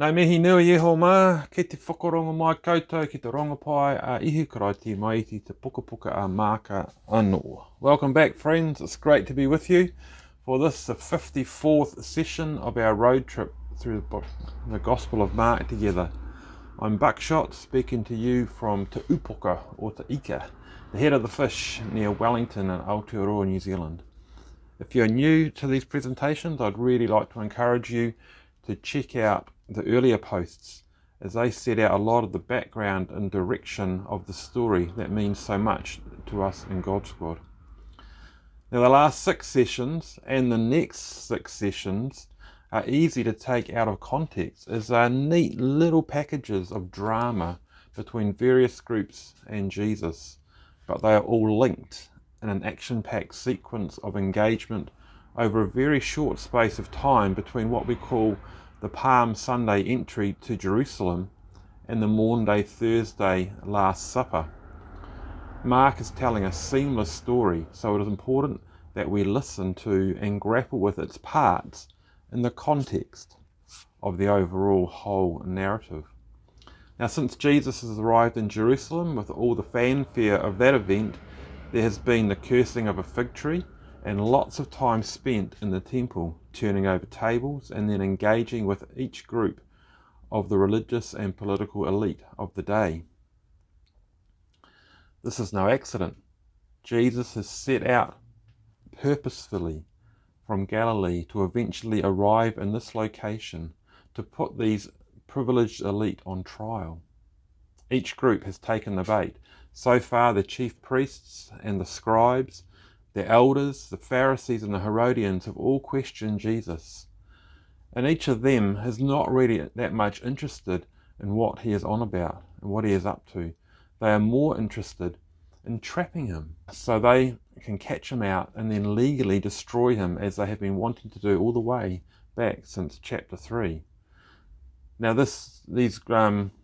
Nau mihi nui e ho mā, ki te whakarongo mai koutou, ki te rongopai a ihu karaiti mai I te puka a māka anō. Welcome back, friends. It's great to be with you for this, the 54th session of our road trip through the Gospel of Mark together. I'm Buckshot, speaking to you from Te Upoka or Te Ika, the head of the fish near Wellington in Aotearoa, New Zealand. If you're new to these presentations, I'd really like to encourage you to check out the earlier posts as they set out a lot of the background and direction of the story that means so much to us in God Squad. Now the last 6 sessions and the next 6 sessions are easy to take out of context as they are neat little packages of drama between various groups and Jesus, but they are all linked in an action-packed sequence of engagement over a very short space of time between what we call the Palm Sunday entry to Jerusalem and the Maundy Thursday Last Supper. Mark is telling a seamless story, so it is important that we listen to and grapple with its parts in the context of the overall whole narrative. Now, since Jesus has arrived in Jerusalem with all the fanfare of that event, there has been the cursing of a fig tree and lots of time spent in the temple, turning over tables and then engaging with each group of the religious and political elite of the day. This is no accident. Jesus has set out purposefully from Galilee to eventually arrive in this location to put these privileged elite on trial. Each group has taken the bait. So far, the chief priests and the scribes, the elders, the Pharisees and the Herodians have all questioned Jesus. And each of them is not really that much interested in what he is on about and what he is up to. They are more interested in trapping him so they can catch him out and then legally destroy him, as they have been wanting to do all the way back since chapter 3. Now these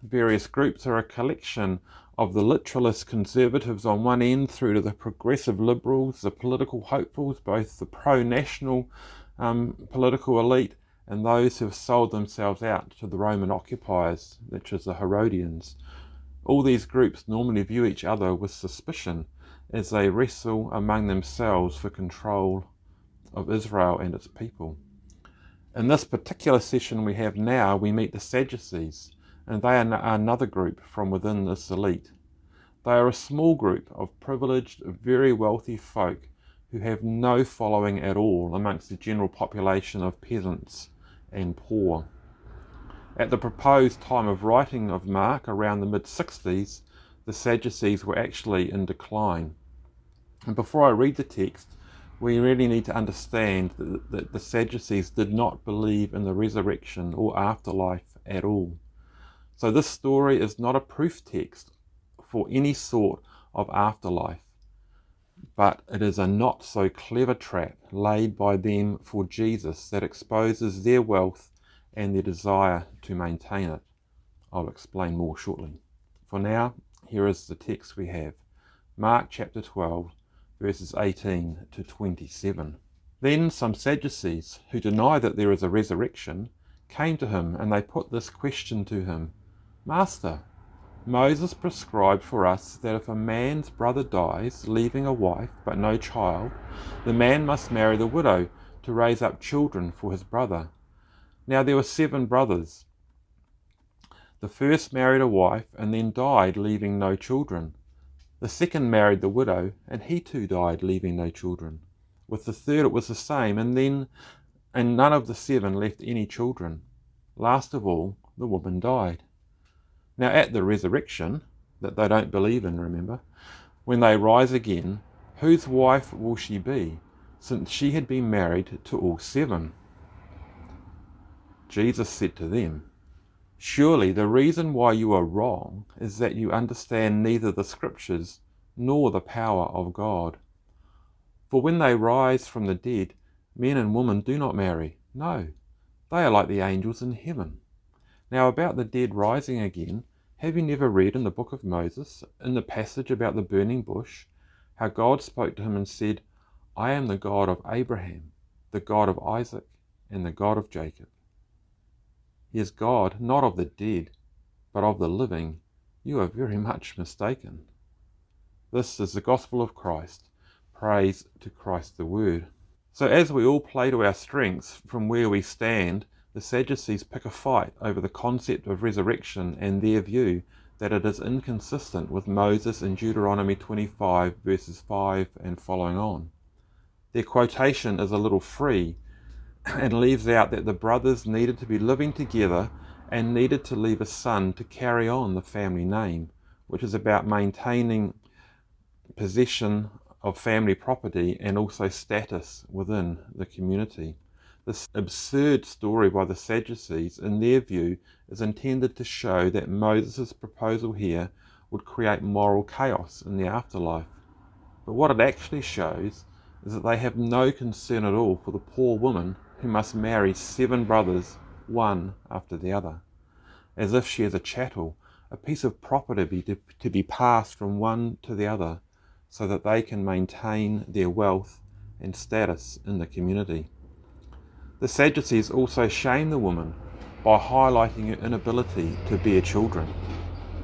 various groups are a collection of the literalist conservatives on one end through to the progressive liberals, the political hopefuls, both the pro-national political elite and those who have sold themselves out to the Roman occupiers, which is the Herodians. All these groups normally view each other with suspicion as they wrestle among themselves for control of Israel and its people. In this particular session we have now, we meet the Sadducees, and they are another group from within this elite. They are a small group of privileged, very wealthy folk who have no following at all amongst the general population of peasants and poor. At the proposed time of writing of Mark, around the mid-60s, the Sadducees were actually in decline. And before I read the text, we really need to understand that the Sadducees did not believe in the resurrection or afterlife at all. So this story is not a proof text for any sort of afterlife, but it is a not so clever trap laid by them for Jesus that exposes their wealth and their desire to maintain it. I'll explain more shortly. For now, here is the text we have. Mark chapter 12, verses 18 to 27. Then some Sadducees, who deny that there is a resurrection, came to him, and they put this question to him: Master, Moses prescribed for us that if a man's brother dies, leaving a wife but no child, the man must marry the widow to raise up children for his brother. Now there were 7 brothers. The first married a wife and then died, leaving no children. The second married the widow, and he too died, leaving no children. With the third it was the same, and none of the 7 left any children. Last of all, the woman died. Now at the resurrection, that they don't believe in, remember, when they rise again, whose wife will she be, since she had been married to all 7? Jesus said to them, Surely the reason why you are wrong is that you understand neither the Scriptures nor the power of God. For when they rise from the dead, men and women do not marry. No, they are like the angels in heaven. Now about the dead rising again, have you never read in the book of Moses, in the passage about the burning bush, how God spoke to him and said, I am the God of Abraham, the God of Isaac, and the God of Jacob. He is God, not of the dead, but of the living, you are very much mistaken. This is the gospel of Christ. Praise to Christ the Word. So as we all play to our strengths from where we stand, the Sadducees pick a fight over the concept of resurrection and their view that it is inconsistent with Moses in Deuteronomy 25 verses 5 and following on. Their quotation is a little free and leaves out that the brothers needed to be living together and needed to leave a son to carry on the family name, which is about maintaining possession of family property and also status within the community. This absurd story by the Sadducees, in their view, is intended to show that Moses' proposal here would create moral chaos in the afterlife. But what it actually shows is that they have no concern at all for the poor woman who must marry 7 brothers, one after the other, as if she is a chattel, a piece of property to be passed from one to the other, so that they can maintain their wealth and status in the community. The Sadducees also shame the woman by highlighting her inability to bear children.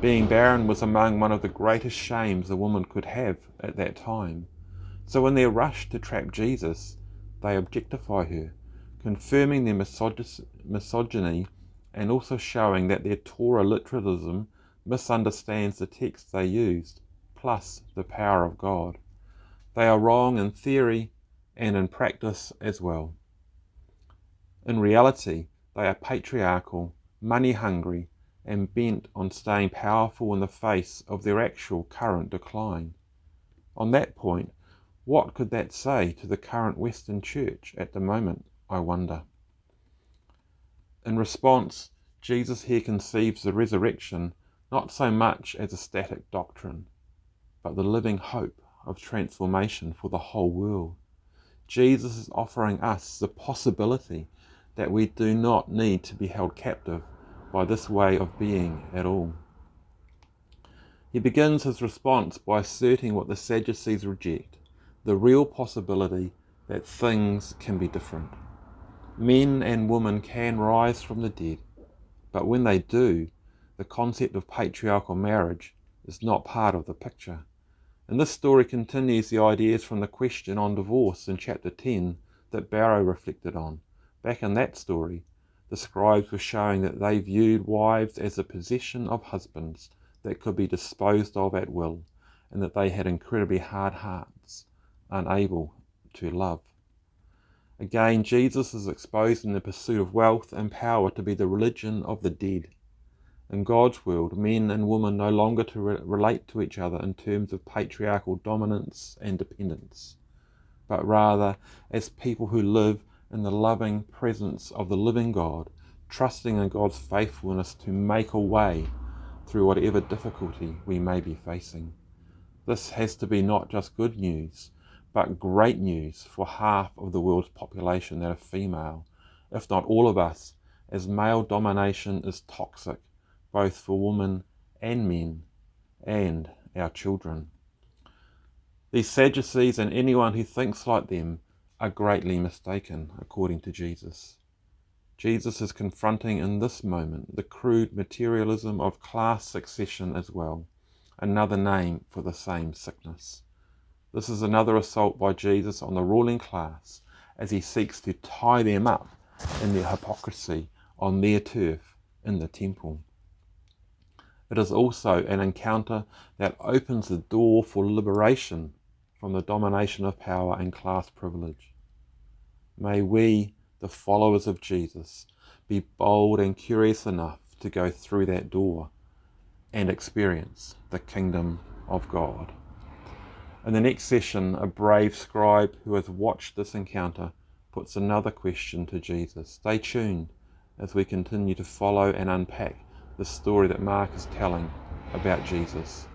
Being barren was among one of the greatest shames a woman could have at that time. So in their rush to trap Jesus, they objectify her, confirming their misogyny and also showing that their Torah literalism misunderstands the text they used, plus the power of God. They are wrong in theory and in practice as well. In reality, they are patriarchal, money-hungry, and bent on staying powerful in the face of their actual current decline. On that point, what could that say to the current Western Church at the moment, I wonder? In response, Jesus here conceives the resurrection not so much as a static doctrine, but the living hope of transformation for the whole world. Jesus is offering us the possibility that we do not need to be held captive by this way of being at all. He begins his response by asserting what the Sadducees reject, the real possibility that things can be different. Men and women can rise from the dead, but when they do, the concept of patriarchal marriage is not part of the picture. And this story continues the ideas from the question on divorce in chapter 10 that Barrow reflected on. Back in that story, the scribes were showing that they viewed wives as a possession of husbands that could be disposed of at will, and that they had incredibly hard hearts, unable to love. Again, Jesus is exposing the pursuit of wealth and power to be the religion of the dead. In God's world, men and women no longer relate to each other in terms of patriarchal dominance and dependence, but rather as people who live in the loving presence of the living God, trusting in God's faithfulness to make a way through whatever difficulty we may be facing. This has to be not just good news, but great news for half of the world's population that are female, if not all of us, as male domination is toxic, both for women and men, and our children. These Sadducees and anyone who thinks like them are greatly mistaken, according to Jesus. Jesus is confronting in this moment the crude materialism of class succession as well, another name for the same sickness. This is another assault by Jesus on the ruling class as he seeks to tie them up in their hypocrisy on their turf in the temple. It is also an encounter that opens the door for liberation from the domination of power and class privilege. May we, the followers of Jesus, be bold and curious enough to go through that door and experience the kingdom of God. In the next session, a brave scribe who has watched this encounter puts another question to Jesus. Stay tuned as we continue to follow and unpack the story that Mark is telling about Jesus.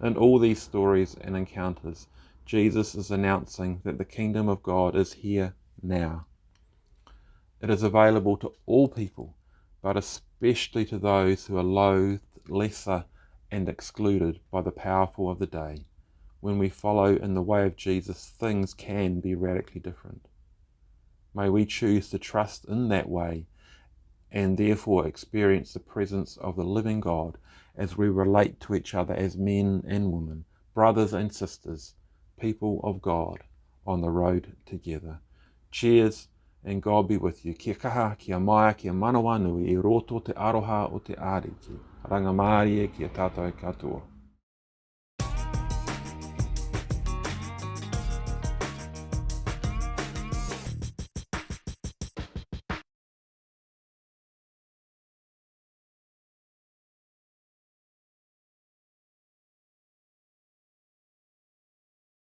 In all these stories and encounters, Jesus is announcing that the kingdom of God is here now. It is available to all people, but especially to those who are loathed, lesser, and excluded by the powerful of the day. When we follow in the way of Jesus, things can be radically different. May we choose to trust in that way and therefore experience the presence of the living God as we relate to each other as men and women, brothers and sisters, people of God, on the road together. Cheers, and God be with you. Kia kaha, kia maia, kia manawa nui, I roto te aroha o te āriki. Rangamārie kia tātou katoa.